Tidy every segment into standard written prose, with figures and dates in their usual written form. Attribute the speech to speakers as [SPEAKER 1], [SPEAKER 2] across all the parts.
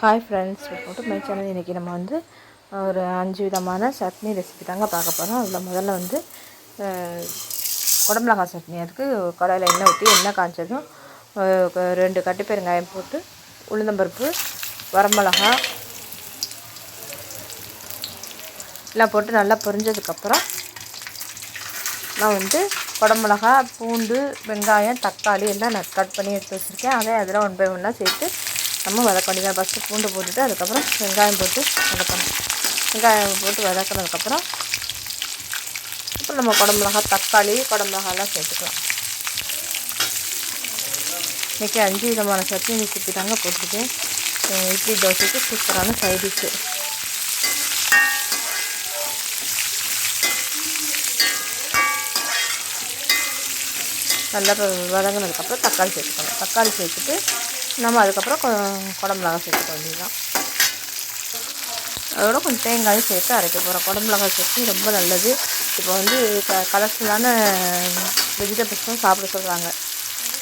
[SPEAKER 1] Hi friends, welcome to my channel. இன்றைக்கி நம்ம வந்து ஒரு 5 விதமான சட்னி ரெசிபி தாங்க பார்க்க போகிறோம். அதில் முதல்ல வந்து குடமிளகாய் சட்னி. அதுக்கு கடாயில் எண்ணெய் ஊற்றி எண்ணெய் காய்ச்சதும் 2 கட்டு பெருங்காயம் போட்டு உளுந்தம்பருப்பு, வரமிளகா எல்லாம் போட்டு நல்லா பொரிஞ்சதுக்கப்புறம் நான் வந்து குடமிளகா, பூண்டு, வெங்காயம், தக்காளி எல்லாம் நான் கட் பண்ணி எடுத்து வச்சுருக்கேன். அதை அதில் 1 பை 1 சேர்த்து நம்ம வதக்கணும். தான் ஃபஸ்ட்டு பூண்டு போட்டுட்டு அதுக்கப்புறம் வெங்காயம் போட்டு வதக்கணும். வெங்காயம் போட்டு வதக்கினதுக்கப்புறம் அப்புறம் நம்ம குடமிளகா, தக்காளி, குடமிளகாலாம் சேர்த்துக்கலாம். இன்றைக்கி 5 விதமான சட்னி ரெசிபி தாங்க போட்டுருக்கேன். இட்லி தோசைக்கு சூப்பரான சைடிஷ்ஷு. நல்லா வதங்கினதுக்கப்புறம் தக்காளி சேர்த்துக்கணும். தக்காளி சேர்த்துட்டு நம்ம அதுக்கப்புறம் குடமிளகா சேர்த்துக்க வேண்டியதுதான். அதோட கொஞ்சம் தேங்காயும் சேர்த்து அரைக்க போகிறோம். குடமிளகா சட்னி ரொம்ப நல்லது. இப்போ வந்து கலர்ஃபுல்லான வெஜிடபிள்ஸும் சாப்பிட சொல்கிறாங்க.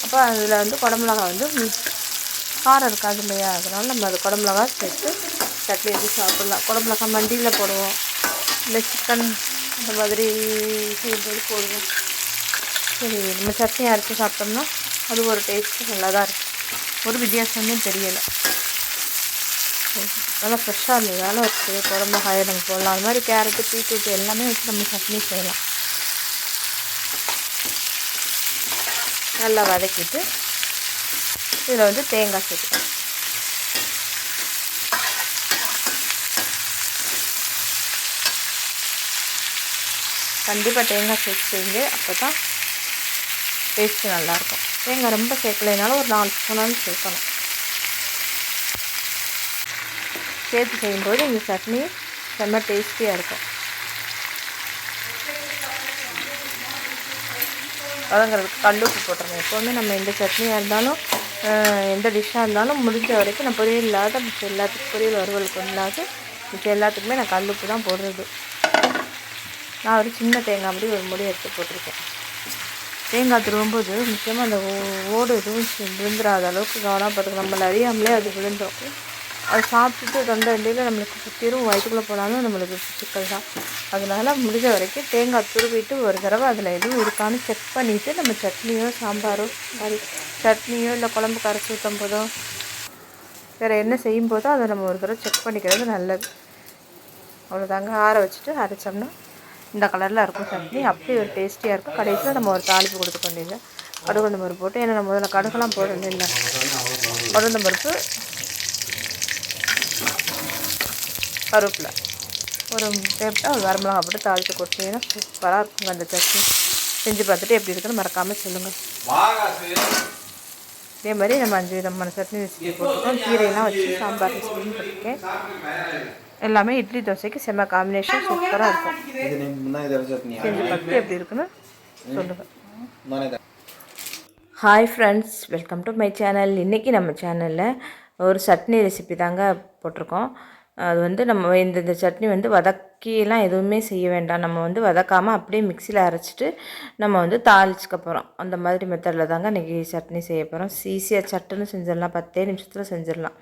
[SPEAKER 1] அப்போ அதில் வந்து குடமிளகா வந்து காரம் இருக்காது இல்லையா, அதனால் நம்ம அது குடமிளகா சேர்த்து சட்னி வச்சு சாப்பிட்லாம். குடமிளகா மண்டியில் போடுவோம், இல்லை சிக்கன் அந்த மாதிரி செய்யும்போது போடுவோம். சரி, நம்ம சட்னி அரைச்சி சாப்பிட்டோம்னா அது ஒரு டேஸ்ட்டு நல்லா தான் இருக்கும். ஒரு வித்தியாசமே தெரியலை. நல்லா ஃப்ரெஷ்ஷாக இருந்ததால் வச்சு குடமிளகாயை நம்ம போடலாம். அது மாதிரி கேரட்டு, பீட்ரூட் எல்லாமே வச்சு நம்ம சட்னி செய்யலாம். நல்லா வதக்கிட்டு இதில் வந்து தேங்காய் சேர்த்துக்கலாம். கண்டிப்பாக தேங்காய் சேர்த்து செய்யுங்க, அப்போ தான் டேஸ்ட்டு நல்லாயிருக்கும். தேங்காய் ரொம்ப சேர்க்கலைனாலும் ஒரு 4 ஸ்பூனாலும் சேர்க்கணும். சேர்த்து செய்யும்போது இந்த சட்னி ரொம்ப டேஸ்டியாக இருக்கும். வதங்கிறதுக்கு கல்லுப்பு போட்டுருங்க. எப்போவுமே நம்ம எந்த சட்னியாக இருந்தாலும் எந்த டிஷ்ஷாக இருந்தாலும் முடிஞ்ச வரைக்கும் நான் பொரியல் இல்லாத மிச்சம் எல்லாத்துக்கும், பொரியல் வறுவலுக்கு இல்லாத மிச்சம் எல்லாத்துக்குமே நான் கல்லுப்பு தான் போடுறது. நான் ஒரு சின்ன தேங்காய் முடி ஒரு முடி எடுத்து போட்டிருக்கேன். தேங்காய் திருவும்போது முக்கியமாக அந்த ஓடு எதுவும் விழுந்துடாத அளவுக்கு கவனம் பார்த்துக்கணும். நம்மளை அறியாமலே அது விழுந்துடும். அது சாப்பிட்டுட்டு தொண்டை வண்டியில் நம்மளுக்கு சுற்றிடும், வயிற்றுக்குள்ளே போனாலும் நம்மளுக்கு சிக்கல் தான். அதனால் முடிஞ்ச வரைக்கும் தேங்காய் துருவிட்டு ஒரு தடவை அதில் எதுவும் இருக்கான்னு செக் பண்ணிவிட்டு நம்ம சட்னியோ சாம்பாரோ சட்னியோ இல்லை குழம்பு கரைச்சி ஊற்றும் போதோ வேறு என்ன செய்யும் போதோ அதை நம்ம ஒரு தடவை செக் பண்ணிக்கிறது நல்லது. அவ்வளோதாங்க. ஆற வச்சுட்டு அரைச்சோம்னா இந்த கலரில் இருக்கும் சட்னி. அப்படி ஒரு டேஸ்டியாக இருக்கும். கடைசியில் நம்ம ஒரு தாளிப்பு கொடுத்துக்க வேண்டியது. கடுகு பருப்பு போட்டு, ஏன்னா நம்ம முதல்ல கடுகுலாம் போடுறது இல்லை. கடுகு பருப்பு, கருவேப்பிலை, ஒரு தேப்பிட்டா ஒரு வரமிளகா போட்டு தாளித்து கொடுத்தீங்கன்னா சூப்பராக இருக்குங்க அந்த சட்னி. செஞ்சு பார்த்துட்டு எப்படி இருக்குன்னு மறக்காமல் சொல்லுங்கள். இதே மாதிரி நம்ம 5 விதமான சட்னி ரெசிபி போட்டுருக்கோம். கீரையெல்லாம் வச்சு சாம்பார் ரெசிபின்னு போட்டிருக்கேன். எல்லாமே இட்லி தோசைக்கு செம்ம காம்பினேஷன், சூப்பராக இருக்கும். செஞ்சு பார்த்துட்டு எப்படி இருக்குன்னு சொல்லுங்கள். Hi friends, welcome to my channel. இன்றைக்கி நம்ம சேனலில் ஒரு சட்னி ரெசிபி தாங்க போட்டிருக்கோம். அது வந்து நம்ம இந்த சட்னி வந்து வதக்கிலாம் எதுவுமே செய்ய வேண்டாம். நம்ம வந்து வதக்காமல் அப்படியே மிக்சியில் அரைச்சிட்டு நம்ம வந்து தாளிச்சுக்க போகிறோம். அந்த மாதிரி மெத்தடில் தாங்க இன்றைக்கி சட்னி செய்ய போகிறோம். ஈஸியாக சட்டுன்னு செஞ்சிடலாம், 10 நிமிஷத்தில் செஞ்சிடலாம்.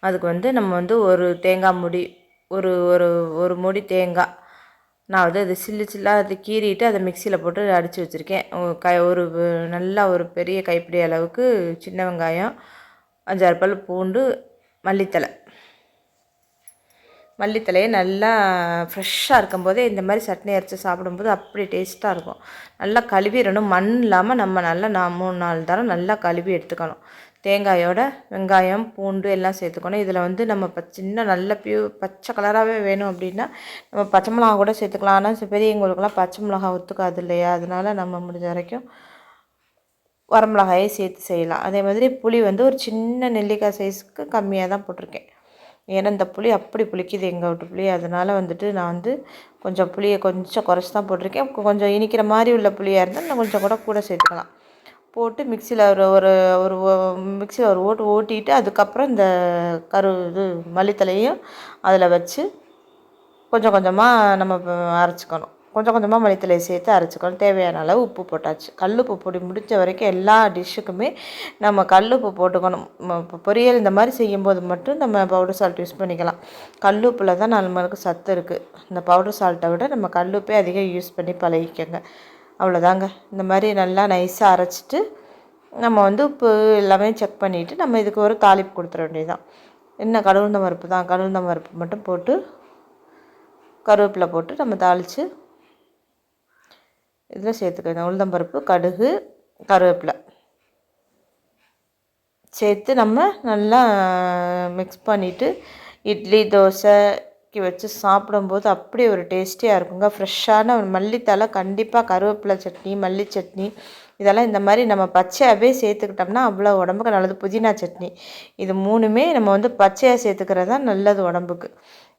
[SPEAKER 1] அதுக்கு வந்து நம்ம வந்து ஒரு தேங்காய் முடி, ஒரு ஒரு ஒரு மூடி தேங்காய் நான் வந்து அது சில்லாக அது கீறிட்டு அதை மிக்சியில் போட்டு அடித்து வச்சுருக்கேன். ஒரு நல்லா ஒரு பெரிய கைப்பிடி அளவுக்கு சின்ன வெங்காயம், 5-6 பல் பூண்டு, மல்லித்தலையை நல்லா ஃப்ரெஷ்ஷாக இருக்கும்போதே இந்த மாதிரி சட்னி அரைச்சி சாப்பிடும்போது அப்படி டேஸ்ட்டாக இருக்கும். நல்லா கழுவிடணும், மண் இல்லாமல் நம்ம நல்லா 3-4 தரம் நல்லா கழுவி எடுத்துக்கணும். தேங்காயோட வெங்காயம், பூண்டு எல்லாம் சேர்த்துக்கணும். இதில் வந்து நம்ம சின்ன நல்ல பச்சை கலராகவே வேணும் அப்படின்னா நம்ம பச்சை மிளகா கூட சேர்த்துக்கலாம். ஆனால் பெரியவங்களுக்குலாம் பச்சை மிளகா ஒத்துக்காது இல்லையா, அதனால் நம்ம முடிஞ்ச வரைக்கும் வரமிளகாயை சேர்த்து செய்யலாம். அதே மாதிரி புளி வந்து ஒரு சின்ன நெல்லிக்காய் சைஸுக்கு கம்மியாக தான் போட்டிருக்கேன். ஏன்னா இந்த புளி அப்படி புளிக்குது எங்கள் வீட்டு புளி. அதனால் வந்துட்டு நான் வந்து கொஞ்சம் புளியை கொஞ்சம் குறைச்சி தான் போட்டிருக்கேன். கொஞ்சம் இனிக்கிற மாதிரி உள்ள புளியாக இருந்தால் நான் கொஞ்சம் கூட சேர்த்துக்கலாம். போட்டு மிக்சியில் ஒரு மிக்சியில் ஒரு ஓட்டு ஓட்டிட்டு அதுக்கப்புறம் இந்த மல்லித்தலையும் அதில் வச்சு கொஞ்சம் கொஞ்சமாக நம்ம அரைச்சிக்கணும். கொஞ்சம் கொஞ்சமாக மல்லித்தலையை சேர்த்து அரைச்சிக்கணும். தேவையான அளவு உப்பு போட்டாச்சு. கல்லுப்பு பொடி முடிஞ்ச வரைக்கும் எல்லா டிஷ்ஷுக்குமே நம்ம கல்லுப்பு போட்டுக்கணும். இப்போ பொரியல் இந்த மாதிரி செய்யும்போது மட்டும் நம்ம பவுடர் சால்ட் யூஸ் பண்ணிக்கலாம். கல்லுப்பில் தான் நம்மளுக்கு சத்து இருக்குது. இந்த பவுடர் சால்ட்டை விட நம்ம கல்லுப்பே அதிகம் யூஸ் பண்ணி பழகிக்கோங்க. அவ்வளோதாங்க. இந்த மாதிரி நல்லா நைஸாக அரைச்சிட்டு நம்ம உப்பு எல்லாமே செக் பண்ணிவிட்டு நம்ம இதுக்கு ஒரு தாளிப்பு கொடுத்துட வேண்டியதுதான். என்ன கடுகுளுந்தம் பருப்பு தான், கடுகுளுந்தம் பருப்பு மட்டும் போட்டு கருவேப்பிலை போட்டு நம்ம தாளித்து இதில் சேர்த்துக்கணும். உளுந்தம்பருப்பு, கடுகு, கருவேப்பிலை சேர்த்து நம்ம நல்லா மிக்ஸ் பண்ணிவிட்டு இட்லி தோசைக்கு வச்சு சாப்பிடும்போது அப்படியே ஒரு டேஸ்டியாக இருக்குங்க. ஃப்ரெஷ்ஷான ஒரு மல்லித்தலை, கண்டிப்பாக கருவேப்பிலை சட்னி, மல்லி சட்னி இதெல்லாம் இந்த மாதிரி நம்ம பச்சையாகவே சேர்த்துக்கிட்டோம்னா அவ்வளோ உடம்புக்கு நல்லது. புதினா சட்னி இது 3மே நம்ம பச்சையாக சேர்த்துக்கிறது தான் நல்லது உடம்புக்கு.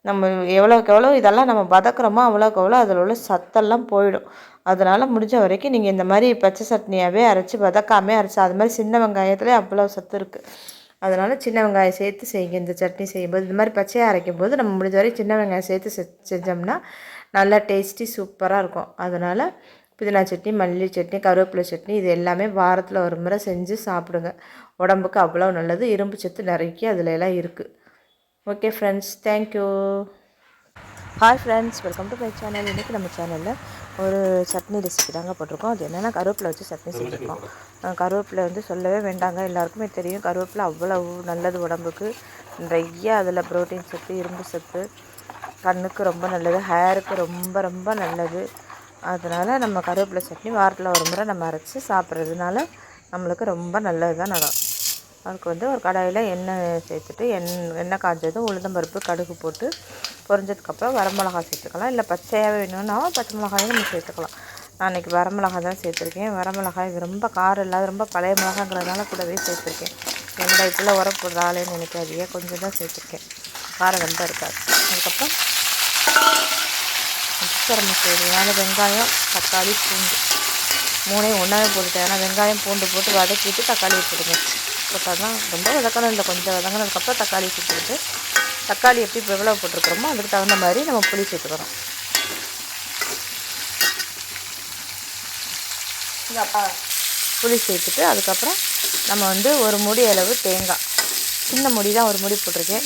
[SPEAKER 1] நம்ம எவ்வளோக்கு எவ்வளோ இதெல்லாம் நம்ம வதக்குறோமோ அவ்வளோக்கு எவ்வளோ அதில் உள்ள சத்தெல்லாம் போயிடும். அதனால் முடிஞ்ச வரைக்கும் நீங்கள் இந்த மாதிரி பச்சை சட்னியாகவே அரைச்சி வதக்காமே அரைச்சி, அது மாதிரி சின்ன வெங்காயத்துலேயே அவ்வளோ சத்து இருக்குது. அதனால் சின்ன வெங்காயம் சேர்த்து செய்யுங்க. இந்த சட்னி செய்யும்போது இந்த மாதிரி பச்சையாக அரைக்கும் போது நம்ம முடிஞ்ச வரைக்கும் சின்ன வெங்காயம் சேர்த்து செஞ்சோம்னா நல்லா டேஸ்டி சூப்பராக இருக்கும். அதனால் புதினா சட்னி, மல்லி சட்னி, கருவேப்பிலை சட்னி இது எல்லாமே வாரத்தில் ஒரு முறை செஞ்சு சாப்பிடுங்க. உடம்புக்கு அவ்வளோ நல்லது. இரும்பு சத்து நிறைய அதில் எல்லாம் இருக்குது. Okay friends, thank you. Hi friends, welcome to my channel. இன்றைக்கி நம்ம சேனலில் ஒரு சட்னி ரெசிபி தாங்க போட்டிருக்கோம். அது என்னென்னா கருவேப்பிலை வச்சு சட்னி செஞ்சுருக்கோம். கருவேப்பிலை சொல்லவே வேண்டாங்க, எல்லாருக்குமே தெரியும். கருவேப்பிலை அவ்வளவு நல்லது உடம்புக்கு. நிறைய அதில் ப்ரோட்டீன் சத்து, இரும்பு சத்து, கண்ணுக்கு ரொம்ப நல்லது, ஹேருக்கு ரொம்ப ரொம்ப நல்லது. அதனால் நம்ம கருவேப்பிலை சட்னி வாரத்தில் ஒரு முறை நம்ம அரைச்சி சாப்பிட்றதுனால நம்மளுக்கு ரொம்ப நல்லது தான் நகம். அதுக்கு ஒரு கடாயில் எண்ணெய் சேர்த்துட்டு எண்ணெய் காய்ஞ்சதும் உளுந்தம்பருப்பு, கடுகு போட்டு பொரிஞ்சதுக்கப்புறம் வரமிளகாய் சேர்த்துக்கலாம். இல்லை பச்சையாகவே வேணும்னா பச்சை மிளகாயும் நம்ம சேர்த்துக்கலாம். நான் இன்றைக்கி வரமிளகாய் தான் சேர்த்துருக்கேன். வரமிளகாய் ரொம்ப காரம் இல்லாத ரொம்ப பழைய மிளகாங்கிறதுனால கூடவே சேர்த்துருக்கேன். என்னோட இப்போல்லாம் உரம் போடுற ஆளுன்னு நினைக்காதீங்க, கொஞ்சம் தான் சேர்த்துருக்கேன், காரம் ரொம்ப இருக்காது. அதுக்கப்புறம் மிக்சர் செய்யணும். வெங்காயம், தக்காளி, பூண்டு 3ஐயும் ஒன்றாவே போட்டுட்டேன். ஏன்னா வெங்காயம் பூண்டு போட்டு வதக்கிட்டு தக்காளி போடுங்க. போட்டால் தான் ரொம்ப வதக்கணும் இல்லை, கொஞ்சம் வதங்கினதுக்கப்புறம் தக்காளி சேர்த்துக்கிட்டு, தக்காளி எப்படி இப்போ எவ்வளோ போட்டிருக்கிறோமோ அதுக்கு தகுந்த மாதிரி நம்ம புளி சேர்த்துக்கிறோம். புளி சேர்த்துட்டு அதுக்கப்புறம் நம்ம ஒரு முடி அளவு தேங்காய், சின்ன முடி தான் ஒரு முடி போட்டிருக்கேன்,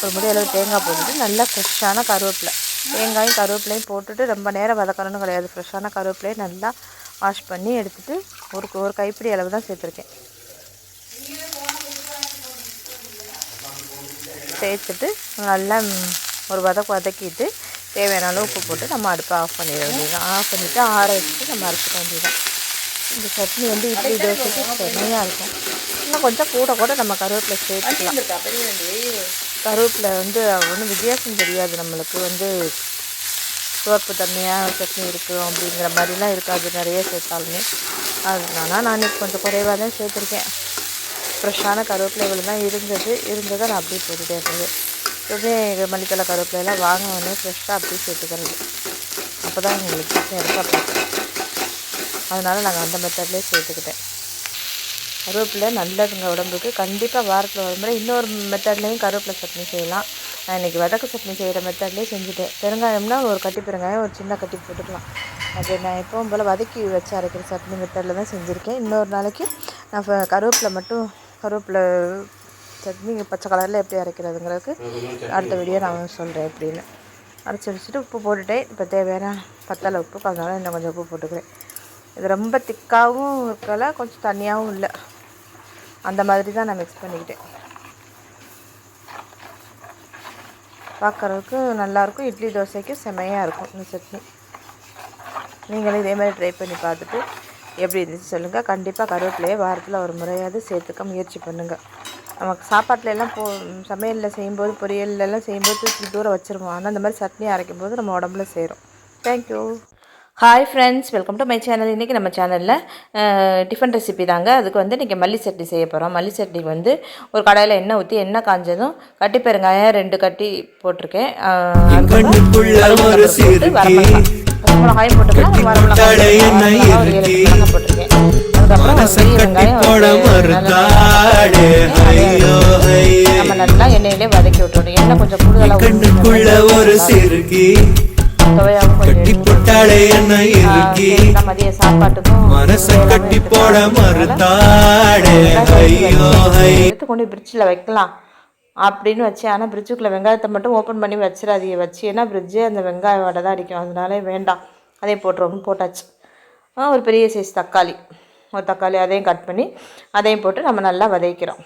[SPEAKER 1] ஒரு முடி அளவு தேங்காய் போட்டுட்டு நல்லா ஃப்ரெஷ்ஷான கருவேப்பிலை, தேங்காயும் கருவேப்பிலையும் போட்டுட்டு ரொம்ப நேரம் வதக்கணும்னு கிடையாது. ஃப்ரெஷ்ஷான கருவேப்பிலையை நல்லா வாஷ் பண்ணி எடுத்துகிட்டு ஒரு கைப்பிடி அளவு தான் சேர்த்துருக்கேன். சேர்த்துட்டு நல்லா ஒரு வதக்கிட்டு தேவையான அளவு உப்பு போட்டு நம்ம அடுப்பை ஆஃப் பண்ணிட வேண்டியதுதான். ஆஃப் பண்ணிவிட்டு ஆற வச்சுட்டு நம்ம அரைச்சிக்க வேண்டியதுதான். இந்த சட்னி இட்லி தோசைக்கு செம்மையாக இருக்கும். இன்னும் கொஞ்சம் கூட நம்ம கருவேப்பிலை சேர்த்துக்கலாம். கருவேப்பிலை ஒன்றும் வித்தியாசம் தெரியாது நம்மளுக்கு. சிவப்பு தன்மையாக சட்னி இருக்கும் அப்படிங்கிற மாதிரிலாம் இருக்காது நிறைய சேர்த்தாலுமே. அதனால நான் கொஞ்சம் குறைவாக தான் சேர்த்துருக்கேன். ஃப்ரெஷ்ஷான கருவேப்பிலைகள் தான் இருந்ததை நான் அப்படியே போட்டுகிட்டே இருந்தது. எப்பவுமே மல்லித்தலை கருவேப்பிலையெல்லாம் வாங்கினோடனே ஃப்ரெஷ்ஷாக அப்படியே சேர்த்துக்கிறது. அப்போ தான் எங்களுக்கு எடுக்க பார்க்குறேன். அதனால் நாங்கள் அந்த மெத்தட்லேயே சேர்த்துக்கிட்டேன். கருவேப்பிலை நல்லதுங்க உடம்புக்கு. கண்டிப்பாக வாரத்தில் ஒரு முறை இன்னொரு மெத்தட்லேயும் கருவேப்பிலை சட்னி செய்யலாம். நான் இன்றைக்கி வதக்கு சட்னி செய்கிற மெத்தட்லேயே செஞ்சுட்டேன். பெருங்காயம்னா ஒரு கட்டி பெருங்காயம் ஒரு சின்ன கட்டி போட்டுக்கலாம். அது நான் எப்பவும் போல் வதக்கி வச்சு அரைக்கிற சட்னி மெத்தடில் தான் செஞ்சுருக்கேன். இன்னொரு நாளைக்கு நான் கருவேப்பிலை சட்னி பச்சை கலரில் எப்படி அரைக்கிறதுங்கிறதுக்கு அடுத்த வீடியோ நான் சொல்கிறேன் எப்படின்னு. அரைச்சி வச்சுட்டு உப்பு போட்டுட்டேன். இப்போ தேவையான பத்தலை உப்பு, அதனால இன்னும் கொஞ்சம் உப்பு போட்டுக்கிறேன். இது ரொம்ப திக்காகவும் இருக்கலை, கொஞ்சம் தண்ணியாகவும் இல்லை, அந்த மாதிரி தான் நான் மிக்ஸ் பண்ணிக்கிட்டேன். பார்க்குறதுக்கு நல்லாயிருக்கும். இட்லி தோசைக்கு செம்மையாக இருக்கும் இந்த சட்னி. நீங்களும் இதே மாதிரி ட்ரை பண்ணி பார்த்துட்டு எப்படி இருந்துச்சு சொல்லுங்கள். கண்டிப்பாக கருவேப்பிலையை வாரத்தில் ஒரு முறையாவது சேர்த்துக்க முயற்சி பண்ணுங்கள். நமக்கு சாப்பாட்டில் எல்லாம் சமையலில் செய்யும்போது, பொரியல்லாம் செய்யும்போது தூரம் வச்சுருவோம். ஆனால் இந்த மாதிரி சட்னி அரைக்கும் போது நம்ம உடம்புல சேரும். Thank you. Hi friends, welcome to my channel. இன்றைக்கி நம்ம சேனலில் டிஃபன் ரெசிபி தாங்க. அதுக்கு இன்றைக்கி மல்லி சட்னி செய்ய போகிறோம். மல்லி சட்னிக்கு ஒரு கடாயில் எண்ணெய் ஊற்றி எண்ணெய் காஞ்சதும் கட்டி பெருங்காயம் 2 கட்டி போட்டிருக்கேன். வரமிளகாயும் போட்டுக்கலாம். வரமிளகாய் போட்டிருக்கேன். அதுக்கப்புறம் பெரிய வெங்காயம் நம்ம நல்லா எண்ணெயிலே வதக்கி விட்டுறோம். எண்ணெய் கொஞ்சம் கூடுதலாக துவையாவும் கொஞ்சம் மதிய சாப்பாட்டுக்கும் எடுத்து கொண்டு ஃப்ரிட்ஜில் வைக்கலாம் அப்படின்னு வச்சேன். ஆனால் ஃப்ரிட்ஜுக்குள்ளே வெங்காயத்தை மட்டும் ஓப்பன் பண்ணி வச்சிடாதீங்க. வச்சேன்னா ஃப்ரிட்ஜே அந்த வெங்காய வடை தான் அடிக்கும். அதனால வேண்டாம், அதே போட்டுருவோம்னு போட்டாச்சு. ஒரு பெரிய சைஸ் தக்காளி, ஒரு தக்காளி அதையும் கட் பண்ணி அதையும் போட்டு நம்ம நல்லா வதக்கிறோம்.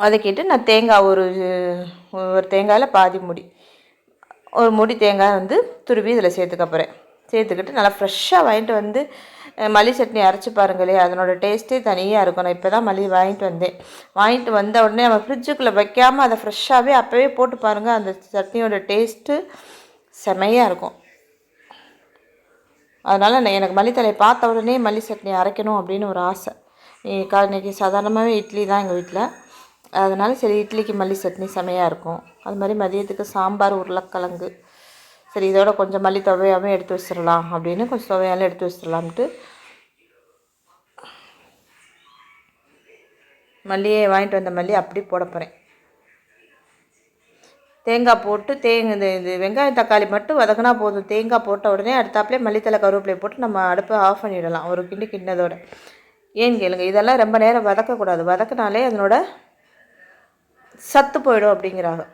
[SPEAKER 1] வதக்கிட்டு நான் தேங்காய் ஒரு தேங்காயில் பாதி மூடி, ஒரு மூடி தேங்காய் வந்து துருவி இதில் சேர்த்துக்க போகிறேன். சேர்த்துக்கிட்டு நல்லா ஃப்ரெஷ்ஷாக வாங்கிட்டு வந்து மல்லி சட்னி அரைச்சி பாருங்களே, அதனோட டேஸ்ட்டே தனியாக இருக்கும். நான் இப்போ தான் மல்லி வாங்கிட்டு வந்த உடனே நம்ம ஃப்ரிட்ஜுக்குள்ளே வைக்காமல் அதை ஃப்ரெஷ்ஷாகவே அப்போவே போட்டு பாருங்கள், அந்த சட்னியோட டேஸ்ட்டு செமையாக இருக்கும். அதனால் எனக்கு மல்லித்தலையை பார்த்த உடனே மல்லி சட்னி அரைக்கணும் அப்படின்னு ஒரு ஆசை. இன்றைக்கி சாதாரணமாகவே இட்லி தான் எங்கள் வீட்டில், அதனால் சரி இட்லிக்கு மல்லி சட்னி செமையாக இருக்கும். அது மாதிரி மதியத்துக்கு சாம்பார், உருளைக்கிழங்கு, சரி இதோட கொஞ்சம் மல்லி துவையாகவும் எடுத்து வச்சிடலாம் அப்படின்னு கொஞ்சம் துவையாலும் எடுத்து வச்சிடலாம்ட்டு மல்லியை வாங்கிட்டு வந்த மல்லி அப்படி போட போகிறேன். தேங்காய் போட்டு இது வெங்காயம் தக்காளி மட்டும் வதக்கினா போதும். தேங்காய் போட்ட உடனே அடுத்தாப்புலேயே மல்லித்தலை கருவேப்பிலையை போட்டு நம்ம அடுப்பை ஆஃப் பண்ணிடலாம். ஒரு கிண்ணதோட. ஏன்னு கேளுங்க, இதெல்லாம் ரொம்ப நேரம் வதக்கக்கூடாது. வதக்கினாலே அதனோட சத்து போயிடும் அப்படிங்கிறாங்க.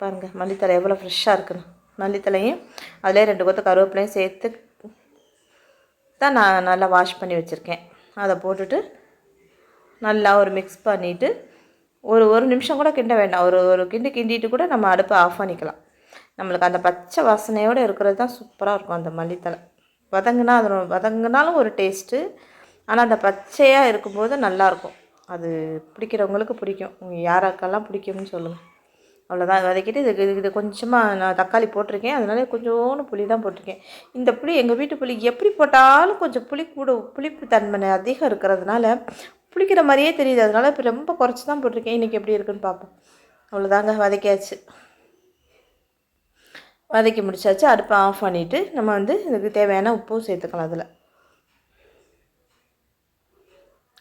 [SPEAKER 1] பாருங்கள் மல்லித்தலை எவ்வளோ ஃப்ரெஷ்ஷாக இருக்குன்னு. மல்லித்தலையும் அதிலே 2 கொத்து கருவேப்பிலையும் சேர்த்து தான் நான் நல்லா வாஷ் பண்ணி வச்சுருக்கேன். அதை போட்டுட்டு நல்லா ஒரு மிக்ஸ் பண்ணிவிட்டு ஒரு நிமிஷம் கூட கிண்ட வேண்டாம். ஒரு கிண்டிட்டு கூட நம்ம அடுப்பை ஆஃப் பண்ணிக்கலாம். நம்மளுக்கு அந்த பச்சை வாசனையோடு இருக்கிறது தான் சூப்பராக இருக்கும். அந்த மல்லித்தலை வதங்கினாலும் ஒரு டேஸ்ட்டு, ஆனால் அந்த பச்சையாக இருக்கும்போது நல்லாயிருக்கும். அது பிடிக்கிறவங்களுக்கு பிடிக்கும். யாராக்கெல்லாம் பிடிக்கும்னு சொல்லுங்கள். அவ்வளோதான். வதக்கிட்டு இது கொஞ்சமாக நான் தக்காளி போட்டிருக்கேன், அதனால கொஞ்சோண்டு புளி தான் போட்டிருக்கேன். இந்த புளி எங்கள் வீட்டு புளி எப்படி போட்டாலும் கொஞ்சம் புளிப்பு தன்மை அதிகம் இருக்கிறதுனால புளிக்கிற மாதிரியே தெரியுது. அதனால் இப்போ ரொம்ப குறைச்சி தான் போட்டிருக்கேன். இன்றைக்கி எப்படி இருக்குன்னு பார்ப்போம். அவ்வளோதாங்க, வதக்கியாச்சு. வதக்கி முடிச்சாச்சு. அடுப்பை ஆஃப் பண்ணிவிட்டு நம்ம வந்து இதுக்கு தேவையான உப்பும் சேர்த்துக்கலாம். அதில்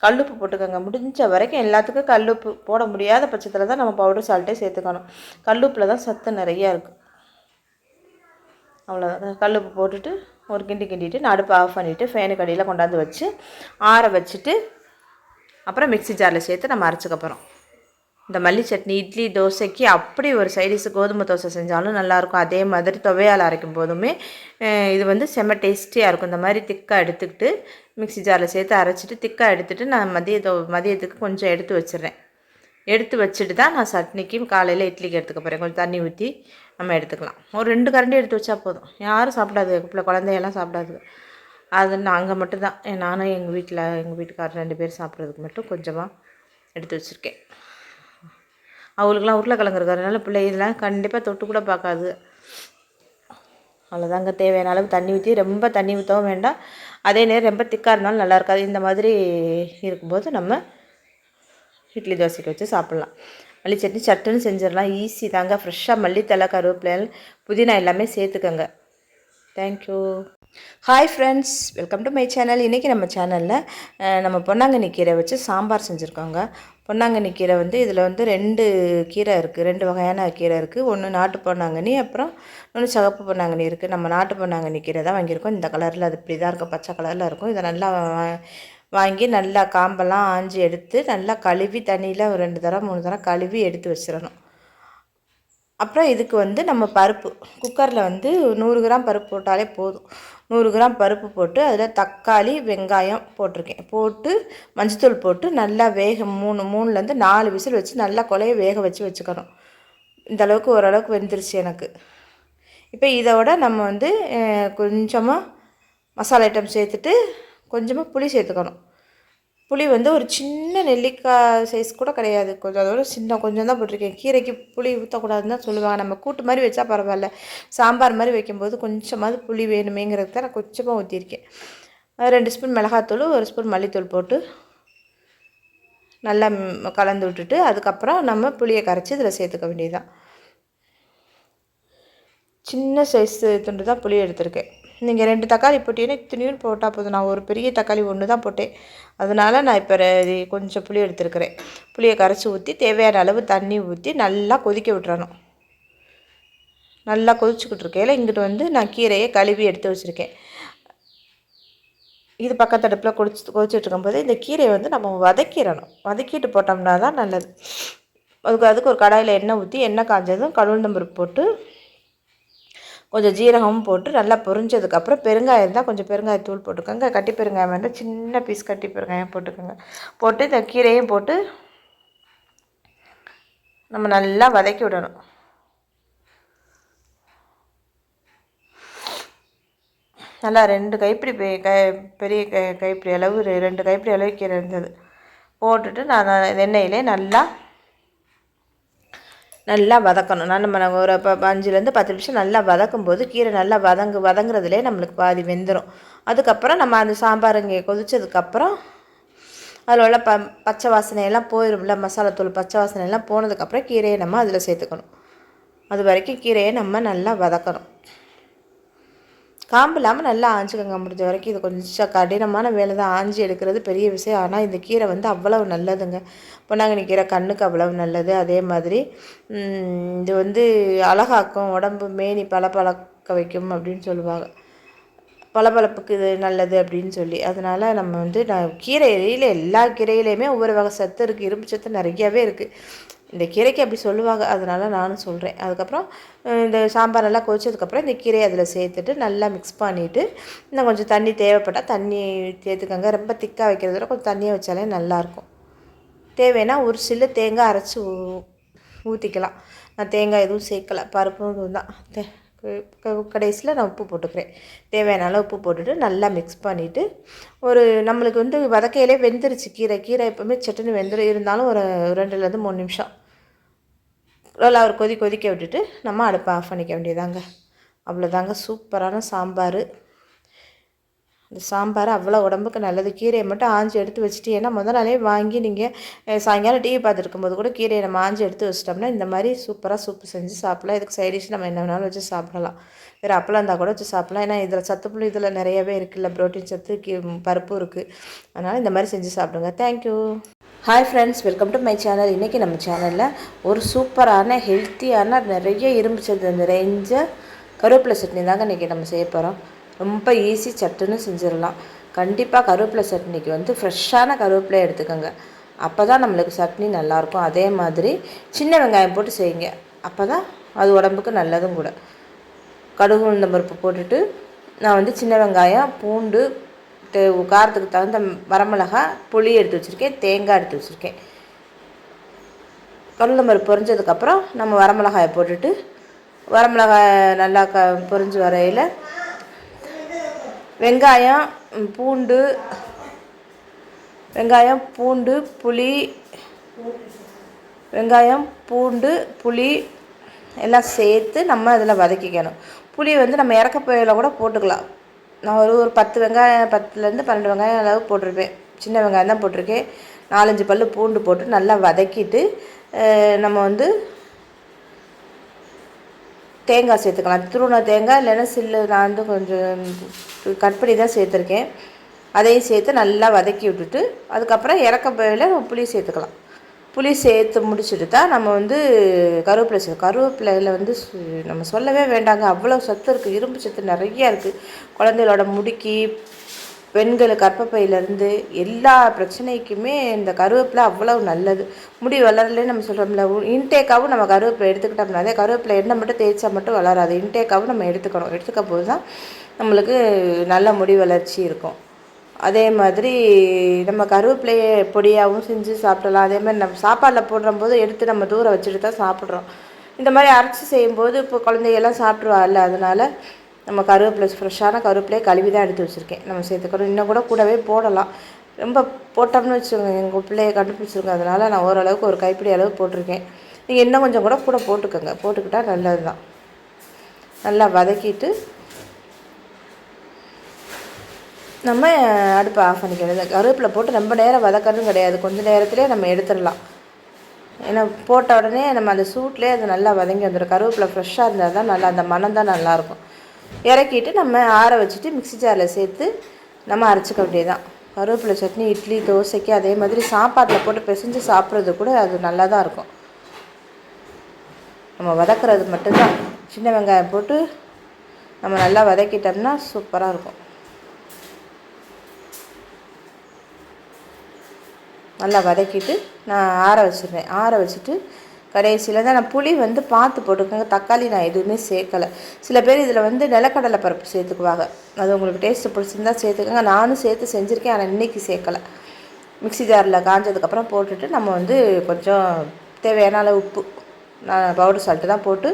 [SPEAKER 1] கல்லுப்பு போட்டுக்கோங்க. முடிஞ்ச வரைக்கும் எல்லாத்துக்கும் கல்லுப்பு போட முடியாத பட்சத்தில் தான் நம்ம பவுடர் சால்ட்டே சேர்த்துக்கணும். கல்லுப்பில் தான் சத்து நிறையா இருக்குது. அவ்வளோதான். கல்லுப்பு போட்டுட்டு ஒரு கிண்டிட்டு நான் அடுப்பை ஆஃப் பண்ணிவிட்டு ஃபேனுக்கு அடியில் கொண்டாந்து வச்சு ஆற வச்சுட்டு அப்புறம் மிக்ஸி ஜாரில் சேர்த்து நம்ம அரைச்சிக்க போகிறோம். இந்த மல்லி சட்னி இட்லி தோசைக்கு அப்படி ஒரு சைடிஷ் கோதுமை தோசை செஞ்சாலும் நல்லாயிருக்கும். அதே மாதிரி துவையால் அரைக்கும் போதுமே இது வந்து செம்ம டேஸ்டியாக இருக்கும். இந்த மாதிரி திக்காக எடுத்துக்கிட்டு மிக்ஸி ஜாரில் சேர்த்து அரைச்சிட்டு திக்காக எடுத்துகிட்டு நான் மதியத்துக்கு கொஞ்சம் எடுத்து வச்சிடுறேன். எடுத்து வச்சுட்டு தான் நான் சட்னிக்கு காலையில் இட்லிக்கு எடுத்துக்க போகிறேன். கொஞ்சம் தண்ணி ஊற்றி நம்ம எடுத்துக்கலாம். ஒரு 2 கரண்டி எடுத்து வச்சா போதும். யாரும் சாப்பிடாது, குழந்தையெல்லாம் சாப்பிடாது. அது நாங்கள் மட்டும்தான், நானும் எங்கள் வீட்டுக்காரர் 2 பேர் சாப்பிட்றதுக்கு மட்டும் கொஞ்சமாக எடுத்து வச்சுருக்கேன். அவங்களுக்குலாம் உருளைக்கிழங்கு இருக்கிறதுனால பிள்ளைகள்லாம் கண்டிப்பாக தொட்டு கூட பார்க்காது. அவ்வளோதாங்க. தேவையான அளவு தண்ணி ஊற்றி, ரொம்ப தண்ணி ஊற்றவும் வேண்டாம், அதே நேரம் ரொம்ப திக்காக இருந்தாலும் நல்லா இருக்காது. இந்த மாதிரி இருக்கும்போது நம்ம இட்லி தோசைக்கு வச்சு சாப்பிட்லாம். மல்லி சட்னி சட்டுன்னு செஞ்சிடலாம். ஈஸி தாங்க. ஃப்ரெஷ்ஷாக மல்லித்தலை கருவேப்பிலை புதினா எல்லாமே சேர்த்துக்கோங்க. Thank you. Hi friends, welcome to my channel. இன்றைக்கி நம்ம சேனலில் நம்ம பொன்னாங்கண்ணி கீரை வச்சு சாம்பார் செஞ்சுருக்கோங்க. பொன்னாங்கண்ணி கீரை வந்து இதில் வந்து 2 கீரை இருக்குது, 2 வகையான கீரை இருக்குது. ஒன்று நாட்டு பொன்னாங்கண்ணி, அப்புறம் ஒன்று சிகப்பு பொன்னாங்கண்ணி இருக்குது. நம்ம நாட்டு பொன்னாங்கண்ணி கீரை தான் வாங்கியிருக்கோம். இந்த கலரில் அது இப்படி தான் இருக்கும், பச்சை கலரில் இருக்கும். இதை நல்லா வாங்கி நல்லா காம்பெல்லாம் ஆஞ்சி எடுத்து நல்லா கழுவி தண்ணியில் ஒரு 2 தடவை 3 தடவை கழுவி எடுத்து வச்சிடணும். அப்புறம் இதுக்கு வந்து நம்ம பருப்பு குக்கரில் வந்து 100 கிராம் பருப்பு போட்டாலே போதும். 100 கிராம் பருப்பு போட்டு அதில் தக்காளி வெங்காயம் போட்டிருக்கேன். போட்டு மஞ்சத்தூள் போட்டு நல்லா 3லேருந்து 4 விசில் வச்சு நல்லா கொலையை வேக வச்சுக்கணும். இந்தளவுக்கு ஓரளவுக்கு வெந்துருச்சு எனக்கு. இப்போ இதோட நம்ம வந்து கொஞ்சமாக மசாலா ஐட்டம் சேர்த்துட்டு கொஞ்சமாக புளி சேர்த்துக்கணும். புளி வந்து ஒரு சின்ன நெல்லிக்காய் சைஸ் கூட கிடையாது, கொஞ்சம் அதோட கொஞ்சம் தான் போட்டிருக்கேன். கீரைக்கு புளி ஊற்றக்கூடாதுன்னு தான் சொல்லுவாங்க. நம்ம கூட்டு மாதிரி வச்சா பரவாயில்ல, சாம்பார் மாதிரி வைக்கும்போது கொஞ்சமாவது புளி வேணுமேங்கிறது தான் நான் கொஞ்சமாக ஊற்றிருக்கேன். 2 ஸ்பூன் மிளகாத்தூள், 1 ஸ்பூன் மல்லித்தூள் போட்டு நல்லா கலந்து விட்டுட்டு அதுக்கப்புறம் நம்ம புளியை கரைச்சி இதில் சேர்த்துக்க வேண்டியதுதான். சின்ன சைஸ் துண்டு தான் புளி எடுத்திருக்கேன். நீங்கள் 2 தக்காளி போட்டீங்கன்னா இத்தனையும் போட்டால் போதும். நான் ஒரு பெரிய தக்காளி 1 தான் போட்டேன், அதனால் நான் இப்போ கொஞ்சம் புளி எடுத்துருக்கிறேன். புளியை கரைச்சி ஊற்றி தேவையான அளவு தண்ணி ஊற்றி நல்லா கொதிக்க விட்டுறணும். நல்லா கொதிச்சுக்கிட்டு இருக்கையில் இங்கிட்டு வந்து நான் கீரையை கழுவி எடுத்து வச்சுருக்கேன். இது பக்கத்தடுப்பில் கொதிச்சுட்டு இருக்கும்போது இந்த கீரையை வந்து நம்ம வதக்கிட்டு போட்டோம்னா தான் நல்லது. அதுக்கு ஒரு கடாயில் எண்ணெய் ஊற்றி எண்ணெய் காய்ஞ்சதும் கடுகுளுந்தம்பருப்பு போட்டு கொஞ்சம் ஜீரகமும் போட்டு நல்லா பொரிஞ்சதுக்கப்புறம் பெருங்காயம் இருந்தால் கொஞ்சம் பெருங்காயத்தூள் போட்டுக்கோங்க. கட்டி பெருங்காயம் வந்து சின்ன பீஸ் கட்டி பெருங்காயம் போட்டுக்கோங்க. போட்டு இந்த கீரையும் போட்டு நம்ம நல்லா வதக்கி விடணும். நல்லா 2 கைப்பிடி பெரிய கைப்பிடி அளவு 2 கைப்பிடி அளவு கீரை இருந்தது போட்டுட்டு நான் எண்ணெயிலே நல்லா வதக்கணும். நம்ம ஒரு 5லேருந்து 10 நிமிஷம் நல்லா வதக்கும்போது கீரை நல்லா வதங்குறதுலே நம்மளுக்கு பாதி வெந்துடும். அதுக்கப்புறம் நம்ம அந்த சாம்பார் இங்கே கொதித்ததுக்கப்புறம் அதில் உள்ள பச்சை வாசனையெல்லாம் போயிடும்ல, மசாலாத்தூள் பச்சை வாசனையெல்லாம் போனதுக்கப்புறம் கீரையை நம்ம அதில் சேர்த்துக்கணும். அது வரைக்கும் கீரையை நம்ம நல்லா வதக்கணும். காம்பு இல்லாமல் நல்லா ஆஞ்சிக்கோங்க முடிஞ்ச வரைக்கும். இது கொஞ்சம் கடினமான வேலை தான், ஆஞ்சி எடுக்கிறது பெரிய விஷயம். ஆனால் இந்த கீரை வந்து அவ்வளவு நல்லதுங்க. பொன்னாங்கண்ணி கீரை கண்ணுக்கு அவ்வளவு நல்லது. அதே மாதிரி இது வந்து அழகாக்கும், உடம்பு மேனி பளபளக்க வைக்கும் அப்படின்னு சொல்லுவாங்க. பளபளப்புக்கு இது நல்லது அப்படின்னு சொல்லி. அதனால் நம்ம வந்து கீரையில் எல்லா கீரையிலையுமே ஒவ்வொரு வகை சத்து இருக்குது, இரும்பு சத்து நிறையாவே இருக்குது. இந்த கீரைக்கு அப்படி சொல்லுவாங்க, அதனால் நானும் சொல்கிறேன். அதுக்கப்புறம் இந்த சாம்பார் நல்லா கொதிச்சதுக்கப்புறம் இந்த கீரையை அதில் சேர்த்துட்டு நல்லா மிக்ஸ் பண்ணிவிட்டு இன்னும் கொஞ்சம் தண்ணி தேவைப்பட்டால் தண்ணி சேர்த்துக்கோங்க. ரொம்ப திக்காக வைக்கிறத விட கொஞ்சம் தண்ணியை வச்சாலே நல்லாயிருக்கும். தேவைன்னா ஒரு சில்லு தேங்காய் அரைச்சி ஊற்றிக்கலாம். நான் தேங்காய் எதுவும் சேர்க்கலை, பருப்பும் தான். கடைசியில் நான் உப்பு போட்டுக்கிறேன். தேவையான அளவு உப்பு போட்டுட்டு நல்லா மிக்ஸ் பண்ணிவிட்டு நம்மளுக்கு வந்து வதக்கையிலே வெந்துருச்சு கீரை எப்போவுமே சட்டுன்னு வெந்துடும். இருந்தாலும் ஒரு 2லேருந்து 3 நிமிஷம் நல்லா ஒரு கொதிக்க விட்டுட்டு நம்ம அடுப்பை ஆஃப் பண்ணிக்க வேண்டியதாங்க. அவ்வளோதாங்க, சூப்பரான சாம்பார். இந்த சாம்பார் அவ்வளோ உடம்புக்கு நல்லது. கீரையை மட்டும் ஆஞ்சி எடுத்து வச்சுட்டு, ஏன்னா முதல் நாளே வாங்கி நீங்கள் சாயங்காலம் டிவி பார்த்துட்டு இருக்கும்போது கூட கீரையை நம்ம ஆஞ்சி எடுத்து வச்சிட்டோம்னா இந்த மாதிரி சூப்பராக சூப்பு செஞ்சு சாப்பிடலாம். இதுக்கு சைடிஷ் நம்ம என்ன வேணாலும் வச்சு சாப்பிடலாம். வேறு அப்பளம் இருந்தால் கூட வச்சு சாப்பிடலாம். ஏன்னா இதில் சத்துப்புள் இதில் நிறையவே இருக்குல்ல, ப்ரோட்டீன் சத்து, பருப்பும் இருக்குது. அதனால் இந்த மாதிரி செஞ்சு சாப்பிடுங்க. Thank you. Hi friends, welcome to my channel. இன்றைக்கி நம்ம சேனலில் ஒரு சூப்பரான ஹெல்த்தியான நிறைய இரும்பு சத்து நிறைஞ்ச கருவேப்பிலை சட்னி தாங்க இன்றைக்கி நம்ம செய்ய போகிறோம். ரொம்ப ஈஸி, சட்டுன்னு செஞ்சிடலாம். கண்டிப்பாக கருவேப்பிலை சட்னிக்கு வந்து ஃப்ரெஷ்ஷான கருவேப்பிலை எடுத்துக்கோங்க. அப்போ தான் நம்மளுக்கு சட்னி நல்லாயிருக்கும். அதே மாதிரி சின்ன வெங்காயம் போட்டு செய்யுங்க, அப்போ தான் அது உடம்புக்கு நல்லதும் கூட. கடுகு உளுந்தம் பருப்பு போட்டுட்டு நான் வந்து சின்ன வெங்காயம், பூண்டு, காரத்துக்கு தகுந்த வரமிளகாய், புளி எடுத்து வச்சுருக்கேன், தேங்காய் எடுத்து வச்சுருக்கேன். கடலை பருப்பு பொரிஞ்சதுக்கப்புறம் நம்ம வரமிளகாயை போட்டுட்டு வரமிளகாய் நல்லா பொரிஞ்சு வரையில் வெங்காயம், பூண்டு, புளி எல்லாம் சேர்த்து நம்ம அதில் வதக்கிக்கணும். புளி வந்து நம்ம இறக்க போயில கூட போட்டுக்கலாம். நான் ஒரு 10லேருந்து 12 வெங்காயம் அளவு போட்டிருப்பேன். சின்ன வெங்காயம் தான் போட்டிருக்கேன். 4-5 பல்லு பூண்டு போட்டு நல்லா வதக்கிட்டு நம்ம வந்து தேங்காய் சேர்த்துக்கலாம். துருவின தேங்காய் இல்லைன்னா சில்லு, நான் வந்து கொஞ்சம் கட் பண்ணி தான் சேர்த்துருக்கேன். அதையும் சேர்த்து நல்லா வதக்கி விட்டுட்டு அதுக்கப்புறம் இறக்க போயில புளி சேர்த்துக்கலாம். புளி சேர்த்து முடிச்சுட்டு தான் நம்ம வந்து கருவேப்பிலையில் வந்து நம்ம சொல்லவே வேண்டாங்க, அவ்வளோ சத்து இருக்குது. இரும்பு சத்து நிறையா இருக்குது. குழந்தைகளோட முடிக்கு, பெண்கள் கர்ப்பப்பையிலேருந்து எல்லா பிரச்சனைக்குமே இந்த கருவேப்பிலை அவ்வளோ நல்லது. முடி வளரலே நம்ம சொல்கிறோம்ல, இன்டேக்காகவும் நம்ம கருவேப்பிலை எடுத்துக்கிட்டோம்னாலே, கருவேப்பிலை எண்ணெய் மட்டும் தேய்ச்சா மட்டும் வளராது. இன்டேக்காகவும் நம்ம எடுத்துக்க போது தான் நம்மளுக்கு நல்ல முடி வளர்ச்சி இருக்கும். அதே மாதிரி நம்ம கருவேப்பிலையை பொடியாகவும் செஞ்சு சாப்பிடலாம். அதே மாதிரி நம்ம சாப்பாடில் போடும்போது எடுத்து நம்ம தூர வச்சுட்டு தான் சாப்பிட்றோம். இந்த மாதிரி அரைச்சி செய்யும்போது இப்போ குழந்தையெல்லாம் சாப்பிட்ருவாள்ல, அதனால் நம்ம கருவேப்பிலை ஃப்ரெஷ்ஷான கருவேப்பிலையை கழுவி தான் எடுத்து வச்சுருக்கேன். நம்ம சேர்த்துக்கணும். இன்னும் கூடவே போடலாம். ரொம்ப போட்டோம்னு வச்சுக்கோங்க எங்கள் பிள்ளையை கண்டுபிடிச்சிருங்க. அதனால் நான் ஓரளவுக்கு ஒரு கைப்பிடி அளவு போட்டிருக்கேன். நீங்கள் இன்னும் கொஞ்சம் கூட போட்டுக்கோங்க. போட்டுக்கிட்டால் நல்லது தான். நல்லா வதக்கிட்டு நம்ம அடுப்பை ஆஃப் பண்ணிக்கணும். கருவேப்பிலை போட்டு ரொம்ப நேரம் வதக்கணும் கிடையாது, கொஞ்சம் நேரத்துலேயே நம்ம எடுத்துடலாம். ஏன்னா போட்ட உடனே நம்ம அந்த சூட்லேயே அது நல்லா வதங்கி வந்துடும். கருவேப்பிலை ஃப்ரெஷ்ஷாக இருந்தால் தான் நல்லா, அந்த மனம் தான் நல்லாயிருக்கும். இறக்கிட்டு நம்ம ஆற வச்சுட்டு மிக்ஸி ஜாரில் சேர்த்து நம்ம அரைச்சிக்க வேண்டியதுதான். கருவேப்பிலை சட்னி இட்லி, தோசைக்கு, அதே மாதிரி சாப்பாட்டில் போட்டு பிசைஞ்சு சாப்பிட்றது கூட அது நல்லா தான் இருக்கும். நம்ம வதக்கிறது மட்டும்தான். சின்ன வெங்காயம் போட்டு நம்ம நல்லா வதக்கிட்டோம்னா சூப்பராக இருக்கும். நல்லா வதக்கிட்டு நான் ஆற வச்சுருவேன். ஆற வச்சுட்டு கடைசியில் தான் நான் புளி வந்து பார்த்து போட்டுக்கோங்க. தக்காளி நான் எதுவுமே சேர்க்கலை. சில பேர் இதில் வந்து நிலக்கடலை பருப்பு சேர்த்துக்குவாங்க. அது உங்களுக்கு டேஸ்ட்டு பிடிச்சிருந்தா சேர்த்துக்கோங்க. நானும் சேர்த்து செஞ்சுருக்கேன், ஆனால் இன்றைக்கி சேர்க்கலை. மிக்ஸி ஜாரில் காஞ்சதுக்கப்புறம் போட்டுட்டு நம்ம வந்து கொஞ்சம் தேவையான அளவு உப்பு, நான் பவுடர் சால்ட்டு தான் போட்டு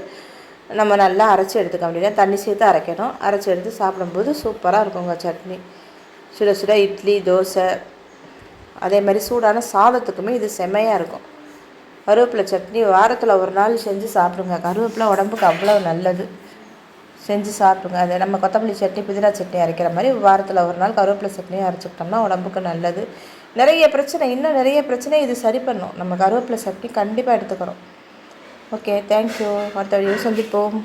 [SPEAKER 1] நம்ம நல்லா அரைச்சி எடுத்துக்க வேண்டியது. தண்ணி சேர்த்து அரைக்கணும். அரைச்சி எடுத்து சாப்பிடும்போது சூப்பராக இருக்குங்க சட்னி. சுட சுட இட்லி, தோசை, அதே மாதிரி சூடான சாதத்துக்குமே இது செம்மையாக இருக்கும். கருவேப்பிலை சட்னி வாரத்தில் ஒரு நாள் செஞ்சு சாப்பிடுங்க. கருவேப்பிலை உடம்புக்கு அவ்வளோ நல்லது. செஞ்சு சாப்பிடுங்க. அது நம்ம கொத்தமல்லி சட்னி, புதினா சட்னி அரைக்கிற மாதிரி வாரத்தில் ஒரு நாள் கருவேப்பிலை சட்னியும் அரைச்சிக்கிட்டோம்னா உடம்புக்கு நல்லது. இன்னும் நிறைய பிரச்சனை இது சரி பண்ணும். நம்ம கருவேப்பிலை சட்னி கண்டிப்பாக எடுத்துக்கிறோம். Okay, thank you. அடுத்த வீடியோ சந்திப்போம்.